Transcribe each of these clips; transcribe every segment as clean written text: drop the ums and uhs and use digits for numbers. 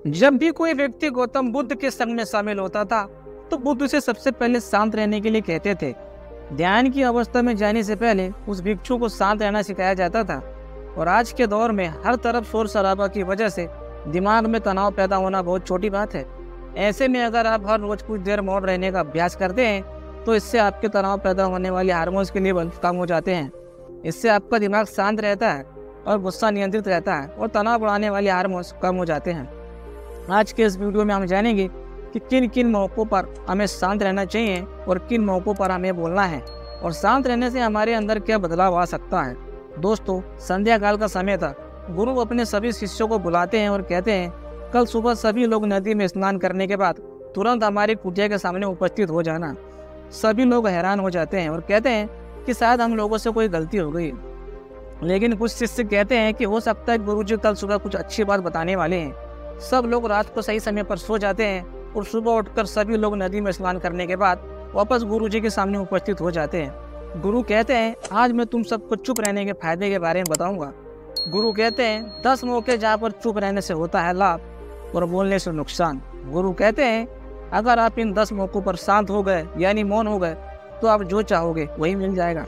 जब भी कोई व्यक्ति गौतम बुद्ध के संग में शामिल होता था तो बुद्ध उसे सबसे पहले शांत रहने के लिए कहते थे। ध्यान की अवस्था में जाने से पहले उस भिक्षु को शांत रहना सिखाया जाता था। और आज के दौर में हर तरफ शोर शराबा की वजह से दिमाग में तनाव पैदा होना बहुत छोटी बात है। ऐसे में अगर आप हर रोज कुछ देर मौन रहने का अभ्यास करते हैं तो इससे आपके तनाव पैदा होने वाले हार्मोन्स के लेवल कम हो जाते हैं। इससे आपका दिमाग शांत रहता है और गुस्सा नियंत्रित रहता है और तनाव बढ़ाने वाले हार्मोन्स कम हो जाते हैं। आज के इस वीडियो में हम जानेंगे कि किन किन मौक़ों पर हमें शांत रहना चाहिए और किन मौक़ों पर हमें बोलना है और शांत रहने से हमारे अंदर क्या बदलाव आ सकता है। दोस्तों, संध्या काल का समय था। गुरु अपने सभी शिष्यों को बुलाते हैं और कहते हैं, कल सुबह सभी लोग नदी में स्नान करने के बाद तुरंत हमारी कुटिया के सामने उपस्थित हो जाना। सभी लोग हैरान हो जाते हैं और कहते हैं कि शायद हम लोगों से कोई गलती हो गई। लेकिन कुछ शिष्य कहते हैं कि हो सकता है गुरुजी कल सुबह कुछ अच्छी बात बताने वाले हैं। सब लोग रात को सही समय पर सो जाते हैं और सुबह उठकर सभी लोग नदी में स्नान करने के बाद वापस गुरुजी के सामने उपस्थित हो जाते हैं। गुरु कहते हैं, आज मैं तुम सबको चुप रहने के फायदे के बारे में बताऊंगा। गुरु कहते हैं 10 मौके जहाँ पर चुप रहने से होता है लाभ और बोलने से नुकसान। गुरु कहते हैं अगर आप इन 10 मौकों पर शांत हो गए यानी मौन हो गए तो आप जो चाहोगे वही मिल जाएगा।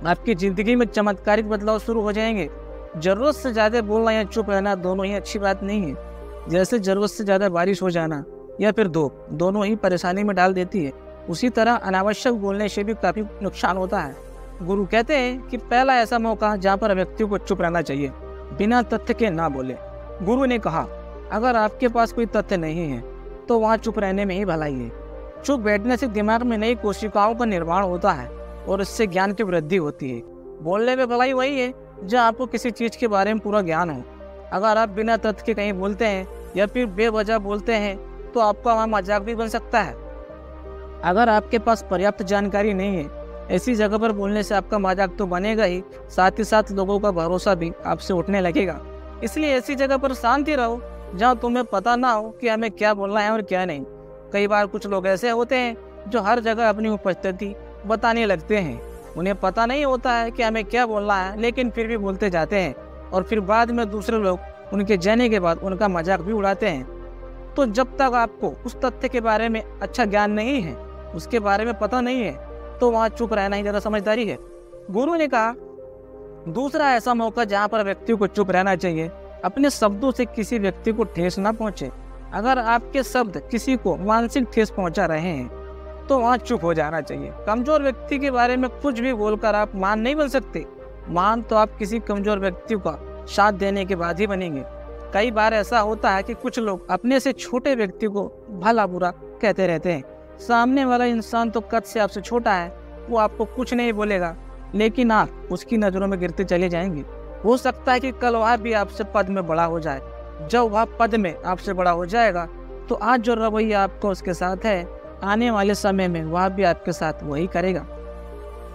आपकी जिंदगी में चमत्कारिक बदलाव शुरू हो जाएंगे। जरूरत से ज़्यादा बोलना या चुप रहना दोनों ही अच्छी बात नहीं है। जैसे जरूरत से ज़्यादा बारिश हो जाना या फिर धूप दोनों ही परेशानी में डाल देती है, उसी तरह अनावश्यक बोलने से भी काफ़ी नुकसान होता है। गुरु कहते हैं कि पहला ऐसा मौका जहाँ पर व्यक्ति को चुप रहना चाहिए, बिना तथ्य के ना बोले। गुरु ने कहा, अगर आपके पास कोई तथ्य नहीं है तो वहाँ चुप रहने में ही भलाई है। चुप बैठने से दिमाग में नई कोशिकाओं का निर्माण होता है और इससे ज्ञान की वृद्धि होती है। बोलने में भलाई वही है जब आपको किसी चीज़ के बारे में पूरा ज्ञान हो। अगर आप बिना तथ्य के कहीं बोलते हैं या फिर बेवजह बोलते हैं तो आपका वहाँ मजाक भी बन सकता है। अगर आपके पास पर्याप्त जानकारी नहीं है, ऐसी जगह पर बोलने से आपका मजाक तो बनेगा ही, साथ ही साथ लोगों का भरोसा भी आपसे उठने लगेगा। इसलिए ऐसी जगह पर शांति रहो जहाँ तुम्हें पता ना हो कि हमें क्या बोलना है और क्या नहीं। कई बार कुछ लोग ऐसे होते हैं जो हर जगह अपनी उपस्थिति बताने लगते हैं। उन्हें पता नहीं होता है कि हमें क्या बोलना है, लेकिन फिर भी बोलते जाते हैं और फिर बाद में दूसरे लोग उनके जाने के बाद उनका मजाक भी उड़ाते हैं। तो जब तक आपको उस तथ्य के बारे में अच्छा ज्ञान नहीं है, उसके बारे में पता नहीं है, तो वहाँ चुप रहना ही ज़्यादा समझदारी है। गुरु ने कहा, दूसरा ऐसा मौका जहाँ पर व्यक्ति को चुप रहना चाहिए, अपने शब्दों से किसी व्यक्ति को ठेस ना पहुँचे। अगर आपके शब्द किसी को मानसिक ठेस पहुँचा रहे हैं तो वहाँ चुप हो जाना चाहिए। कमजोर व्यक्ति के बारे में कुछ भी बोलकर आप महान नहीं बन सकते। महान तो आप किसी कमजोर व्यक्ति का साथ देने के बाद ही बनेंगे। कई बार ऐसा होता है कि कुछ लोग अपने से छोटे व्यक्ति को भला बुरा कहते रहते हैं। सामने वाला इंसान तो कद से आपसे छोटा है, वो आपको कुछ नहीं बोलेगा, लेकिन आप उसकी नज़रों में गिरते चले जाएंगे। हो सकता है कि कल वह भी आपसे पद में बड़ा हो जाए। जब वह पद में आपसे बड़ा हो जाएगा तो आज जो रवैया आपका उसके साथ है, आने वाले समय में वह भी आपके साथ वही करेगा।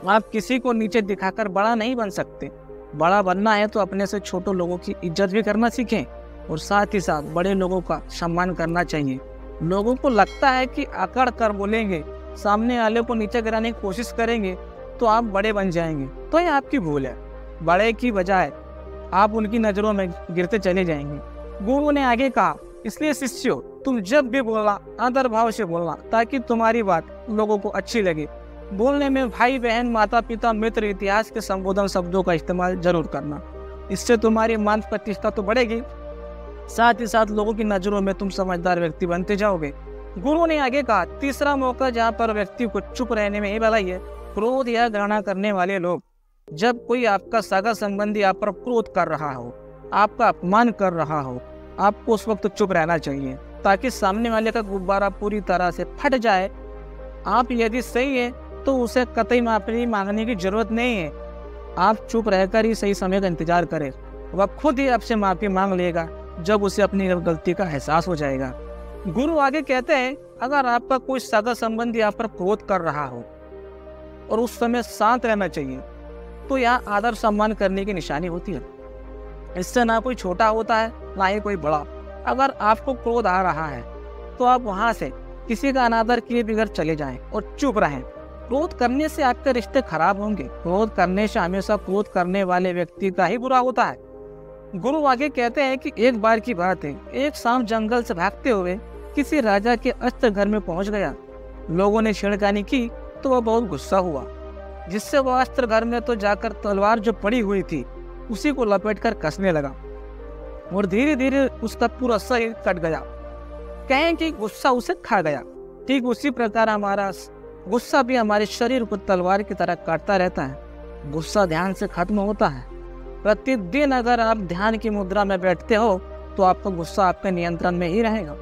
आप किसी को नीचे दिखाकर बड़ा नहीं बन सकते। बड़ा बनना है तो अपने से छोटे लोगों की इज्जत भी करना सीखें और साथ ही साथ बड़े लोगों का सम्मान करना चाहिए। लोगों को लगता है कि अकड़ कर बोलेंगे, सामने वाले को नीचे गिराने की कोशिश करेंगे तो आप बड़े बन जाएंगे, तो ये आपकी भूल है। बड़े की बजाय आप उनकी नज़रों में गिरते चले जाएंगे। गुरु ने आगे कहा, इसलिए शिष्यों, तुम जब भी बोलना आदर भाव से बोलना ताकि तुम्हारी बात लोगों को अच्छी लगे। बोलने में भाई बहन, माता पिता, मित्र, इतिहास के संबोधन शब्दों का इस्तेमाल जरूर करना। इससे तुम्हारी मान प्रतिष्ठा तो बढ़ेगी, साथ ही साथ लोगों की नज़रों में तुम समझदार व्यक्ति बनते जाओगे। गुरु ने आगे कहा, तीसरा मौका जहाँ पर व्यक्ति को चुप रहने में ही भलाई है, क्रोध या घृणा करने वाले लोग। जब कोई आपका सगा संबंधी आप पर क्रोध कर रहा हो, आपका अपमान कर रहा हो, आपको उस वक्त चुप रहना चाहिए ताकि सामने वाले का गुब्बारा पूरी तरह से फट जाए। आप यदि सही है तो उसे कतई माफी मांगने की जरूरत नहीं है। आप चुप रहकर ही सही समय का इंतजार करें, वह खुद ही आपसे माफी मांग लेगा जब उसे अपनी गलती का एहसास हो जाएगा। गुरु आगे कहते हैं, अगर आपका कोई सगा संबंधी आप पर क्रोध कर रहा हो और उस समय शांत रहना चाहिए, तो यहाँ आदर सम्मान करने की निशानी होती है। इससे ना कोई छोटा होता है ना ही कोई बड़ा। अगर आपको क्रोध आ रहा है तो आप वहाँ से किसी का अनादर किए बिगड़ चले जाएं और चुप रहें। क्रोध करने से आपके रिश्ते खराब होंगे। क्रोध करने से हमेशा क्रोध करने वाले व्यक्ति का ही बुरा होता है। गुरु आगे कहते हैं कि एक बार की बात है, एक सांप जंगल से भागते हुए किसी राजा के अस्त्र घर में पहुंच गया। लोगों ने छेड़खानी की तो वह बहुत गुस्सा हुआ, जिससे वह अस्त्र घर में तो जाकर तलवार जो पड़ी हुई थी उसी को लपेटकर कसने लगा और धीरे धीरे उसका पूरा शरीर कट गया। कहें कि गुस्सा उसे खा गया। ठीक उसी प्रकार हमारा गुस्सा भी हमारे शरीर को तलवार की तरह काटता रहता है। गुस्सा ध्यान से खत्म होता है। प्रतिदिन अगर आप ध्यान की मुद्रा में बैठते हो तो आपका गुस्सा आपके नियंत्रण में ही रहेगा।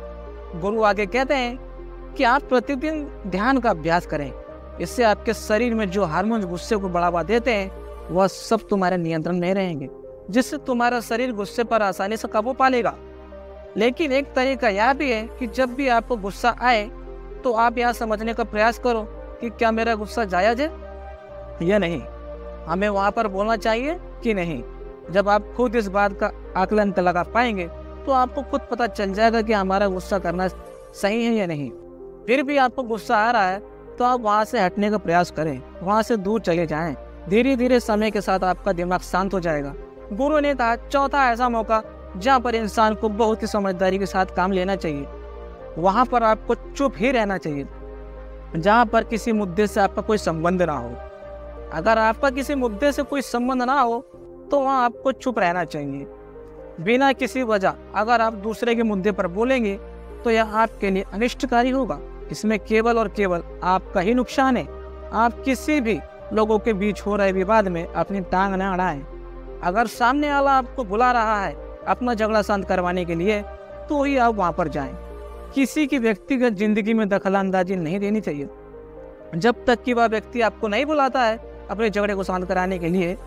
गुरु आगे कहते हैं कि आप प्रतिदिन ध्यान का अभ्यास करें। इससे आपके शरीर में जो हार्मोन गुस्से को बढ़ावा देते हैं वह सब तुम्हारे नियंत्रण में रहेंगे, जिससे तुम्हारा शरीर गुस्से पर आसानी से काबू पा लेगा। लेकिन एक तरीका यह भी है कि जब भी आपको गुस्सा आए तो आप यह समझने का प्रयास करो कि क्या मेरा गुस्सा जायज है या नहीं, हमें वहाँ पर बोलना चाहिए कि नहीं। जब आप खुद इस बात का आकलन लगा पाएंगे तो आपको खुद पता चल जाएगा कि हमारा गुस्सा करना सही है या नहीं। फिर भी आपको गुस्सा आ रहा है तो आप वहाँ से हटने का प्रयास करें, वहाँ से दूर चले जाएं। धीरे धीरे समय के साथ आपका दिमाग शांत हो जाएगा। गुरु ने कहा, चौथा ऐसा मौका जहाँ पर इंसान को बहुत ही समझदारी के साथ काम लेना चाहिए, वहाँ पर आपको चुप ही रहना चाहिए, जहाँ पर किसी मुद्दे से आपका कोई संबंध ना हो। अगर आपका किसी मुद्दे से कोई संबंध ना हो तो वहाँ आपको चुप रहना चाहिए। बिना किसी वजह अगर आप दूसरे के मुद्दे पर बोलेंगे तो यह आपके लिए अनिष्टकारी होगा। इसमें केवल और केवल आपका ही नुकसान है। आप किसी भी लोगों के बीच हो रहे विवाद में अपनी टांग न अड़ाएं। अगर सामने वाला आपको बुला रहा है अपना झगड़ा शांत करवाने के लिए तो ही आप वहाँ पर जाएं। किसी की व्यक्तिगत जिंदगी में दखलंदाजी नहीं देनी चाहिए जब तक कि वह व्यक्ति आपको नहीं बुलाता है अपने झगड़े को शांत कराने के लिए।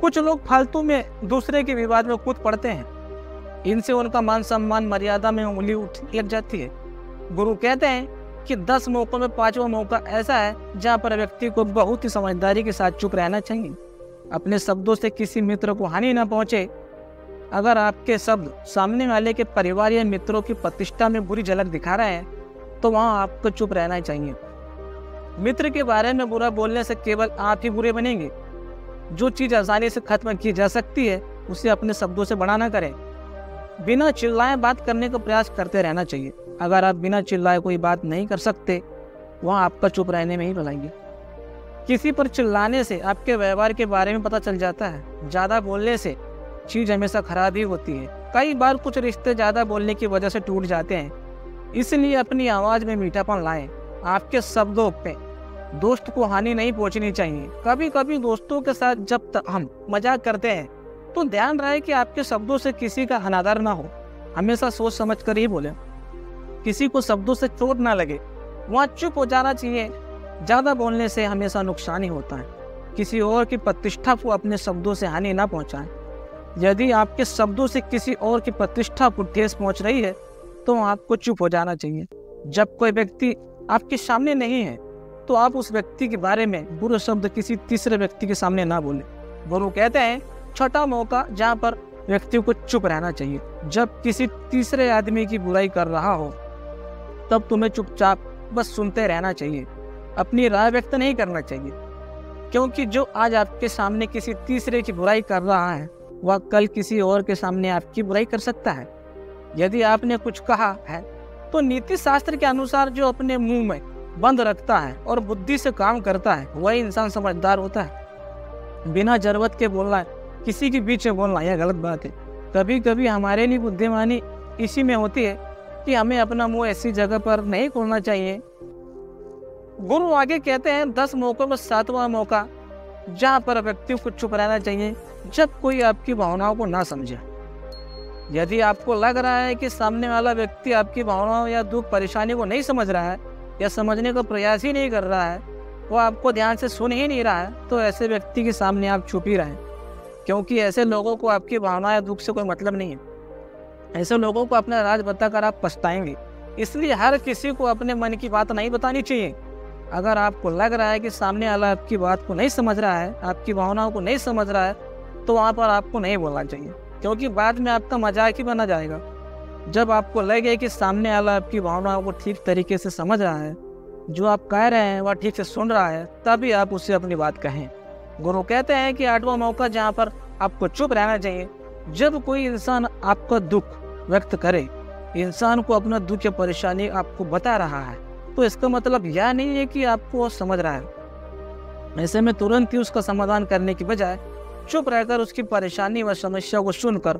कुछ लोग फालतू में दूसरे के विवाद में कूद पड़ते हैं। इनसे उनका मान सम्मान मर्यादा में उंगली उठ लग जाती है। गुरु कहते हैं कि 10 मौकों में 5वां मौका ऐसा है जहाँ पर व्यक्ति को बहुत ही समझदारी के साथ चुप रहना चाहिए। अपने शब्दों से किसी मित्र को हानि न पहुंचे। अगर आपके शब्द सामने वाले के परिवार या मित्रों की प्रतिष्ठा में बुरी झलक दिखा रहे हैं तो वहाँ आपको चुप रहना चाहिए। मित्र के बारे में बुरा बोलने से केवल आप ही बुरे बनेंगे। जो चीज़ आसानी से खत्म की जा सकती है उसे अपने शब्दों से बड़ा ना करें। बिना चिल्लाए बात करने का प्रयास करते रहना चाहिए। अगर आप बिना चिल्लाए कोई बात नहीं कर सकते वहाँ आपका चुप रहने में ही भलाई है। किसी पर चिल्लाने से आपके व्यवहार के बारे में पता चल जाता है। ज़्यादा बोलने से चीज़ हमेशा खराब ही होती है। कई बार कुछ रिश्ते ज़्यादा बोलने की वजह से टूट जाते हैं। इसलिए अपनी आवाज़ में मीठापन लाएं। आपके शब्दों पे दोस्त को हानि नहीं पहुंचनी चाहिए। कभी कभी दोस्तों के साथ जब तक हम मजाक करते हैं तो ध्यान रहे कि आपके शब्दों से किसी का अनादर ना हो। हमेशा सोच समझ कर ही बोले, किसी को शब्दों से चोट ना लगे, वहाँ चुप हो जाना चाहिए। ज़्यादा बोलने से हमेशा नुकसान ही होता है। किसी और की प्रतिष्ठा को अपने शब्दों से हानि ना पहुँचाएं। यदि आपके शब्दों से किसी और की प्रतिष्ठा को ठेस पहुँच रही है तो आपको चुप हो जाना चाहिए। जब कोई व्यक्ति आपके सामने नहीं है तो आप उस व्यक्ति के बारे में बुरे शब्द किसी तीसरे व्यक्ति के सामने ना बोले। गुरु कहते हैं छठा मौका जहाँ पर व्यक्ति को चुप रहना चाहिए। जब किसी तीसरे आदमी की बुराई कर रहा हो तब तुम्हें चुपचाप बस सुनते रहना चाहिए। अपनी राय व्यक्त नहीं करना चाहिए, क्योंकि जो आज आपके सामने किसी तीसरे की बुराई कर रहा है वह कल किसी और के सामने आपकी बुराई कर सकता है। यदि आपने कुछ कहा है तो नीति शास्त्र के अनुसार जो अपने मुंह में बंद रखता है और बुद्धि से काम करता है वही इंसान समझदार होता है। बिना जरूरत के बोलना, किसी के बीच में बोलना यह गलत बात है। कभी कभी हमारे लिए बुद्धिमानी इसी में होती है कि हमें अपना मुंह ऐसी जगह पर नहीं खोलना चाहिए। गुरु आगे कहते हैं 10 मौकों में 7वां मौका जहाँ पर व्यक्ति को चुप रहना चाहिए जब कोई आपकी भावनाओं को ना समझे। यदि आपको लग रहा है कि सामने वाला व्यक्ति आपकी भावनाओं या दुख परेशानी को नहीं समझ रहा है या समझने का प्रयास ही नहीं कर रहा है, वो आपको ध्यान से सुन ही नहीं रहा है, तो ऐसे व्यक्ति के सामने आप चुप ही रहें, क्योंकि ऐसे लोगों को आपकी भावना या दुख से कोई मतलब नहीं है। ऐसे लोगों को अपना राज बताकर आप पछताएंगे। इसलिए हर किसी को अपने मन की बात नहीं बतानी चाहिए। अगर आपको लग रहा है कि सामने वाला आपकी बात को नहीं समझ रहा है, आपकी भावनाओं को नहीं समझ रहा है, तो वहाँ पर आपको नहीं बोलना चाहिए, क्योंकि बाद में आपका मजाक ही बना जाएगा। जब आपको लगे कि सामने वाला आपकी भावनाओं को ठीक तरीके से समझ रहा है, जो आप कह रहे हैं वह ठीक से सुन रहा है, तभी आप उससे अपनी बात कहें। गुरु कहते हैं कि 8वां मौका जहाँ पर आपको चुप रहना चाहिए। जब कोई इंसान आपका दुख व्यक्त करे, इंसान को अपना दुख या परेशानी आपको बता रहा है, तो इसका मतलब यह नहीं है कि आपको वो समझ रहा है। ऐसे में तुरंत ही उसका समाधान करने की बजाय चुप रहकर उसकी परेशानी व समस्या को सुनकर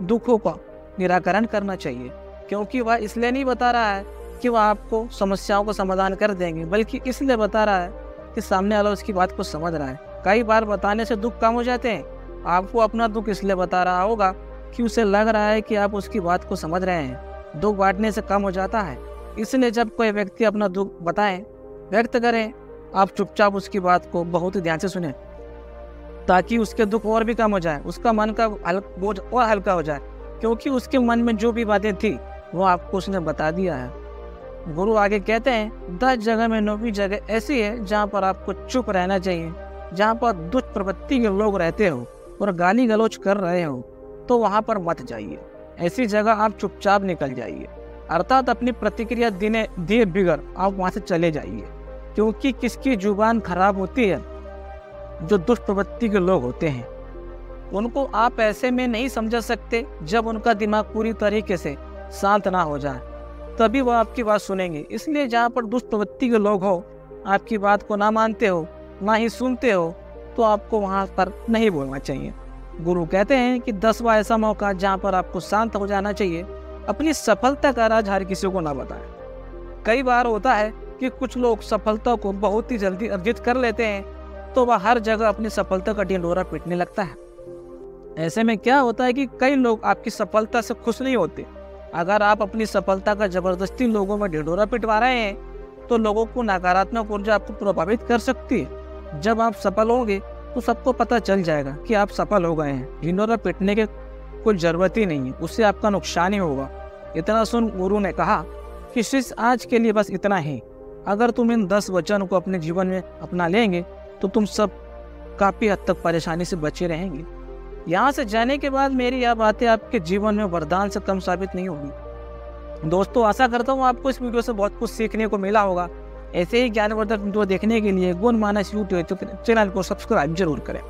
दुखों का निराकरण करना चाहिए, क्योंकि वह इसलिए नहीं बता रहा है कि वह आपको समस्याओं का समाधान कर देंगे, बल्कि इसलिए बता रहा है कि सामने वाला उसकी बात को समझ रहा है। कई बार बताने से दुख कम हो जाते हैं। आपको अपना दुख इसलिए बता रहा होगा कि उसे लग रहा है कि आप उसकी बात को समझ रहे हैं। दुख बांटने से कम हो जाता है। इसलिए जब कोई व्यक्ति अपना दुख बताएं, व्यक्त करें, आप चुपचाप उसकी बात को बहुत ध्यान से सुने, ताकि उसके दुख और भी कम हो जाए, उसका मन का बोझ और हल्का हो जाए, क्योंकि उसके मन में जो भी बातें थी वो आपको उसने बता दिया है। गुरु आगे कहते हैं, 10 जगह में 9वीं जगह ऐसी है जहाँ पर आपको चुप रहना चाहिए। जहाँ पर दुष्ट प्रवृत्ति के लोग रहते हो और गाली गलौज कर रहे हो, तो वहाँ पर मत जाइए। ऐसी जगह आप चुपचाप निकल जाइए, अर्थात अपनी प्रतिक्रिया दिए बिगड़ आप वहाँ से चले जाइए। क्योंकि किसकी जुबान खराब होती है? जो दुष्ट प्रवृत्ति के लोग होते हैं। उनको आप ऐसे में नहीं समझा सकते जब उनका दिमाग पूरी तरीके से शांत ना हो जाए, तभी वह आपकी बात सुनेंगे। इसलिए जहाँ पर दुष्ट प्रवृत्ति के लोग हो, आपकी बात को ना मानते हो, ना ही सुनते हो, तो आपको वहाँ पर नहीं बोलना चाहिए। गुरु कहते हैं कि 10वां ऐसा मौका जहाँ पर आपको शांत हो जाना चाहिए। अपनी सफलता का राज हर किसी को ना बताएं। कई बार होता है कि कुछ लोग सफलता को बहुत ही जल्दी अर्जित कर लेते हैं, तो वह हर जगह अपनी सफलता का ढिंढोरा पीटने लगता है। ऐसे में क्या होता है कि कई लोग आपकी सफलता से खुश नहीं होते। अगर आप अपनी सफलता का जबरदस्ती लोगों में ढिंढोरा पिटवा रहे हैं, तो लोगों को नकारात्मक ऊर्जा आपको प्रभावित कर सकती है। जब आप सफल होंगे तो सबको पता चल जाएगा कि आप सफल हो गए हैं। ढिंढोरा पिटने की कोई जरूरत ही नहीं है, उससे आपका नुकसान ही होगा। इतना सुन गुरु ने कहा कि शिष्य, आज के लिए बस इतना ही। अगर तुम इन 10 वचन को अपने जीवन में अपना लेंगे तो तुम सब काफ़ी हद तक परेशानी से बचे रहेंगे। यहाँ से जाने के बाद मेरी यह बातें आपके जीवन में वरदान से कम साबित नहीं होगी। दोस्तों, आशा करता हूँ आपको इस वीडियो से बहुत कुछ सीखने को मिला होगा। ऐसे ही ज्ञानवर्धक वीडियो देखने के लिए गुण मानस यूट्यूब चैनल को सब्सक्राइब जरूर करें।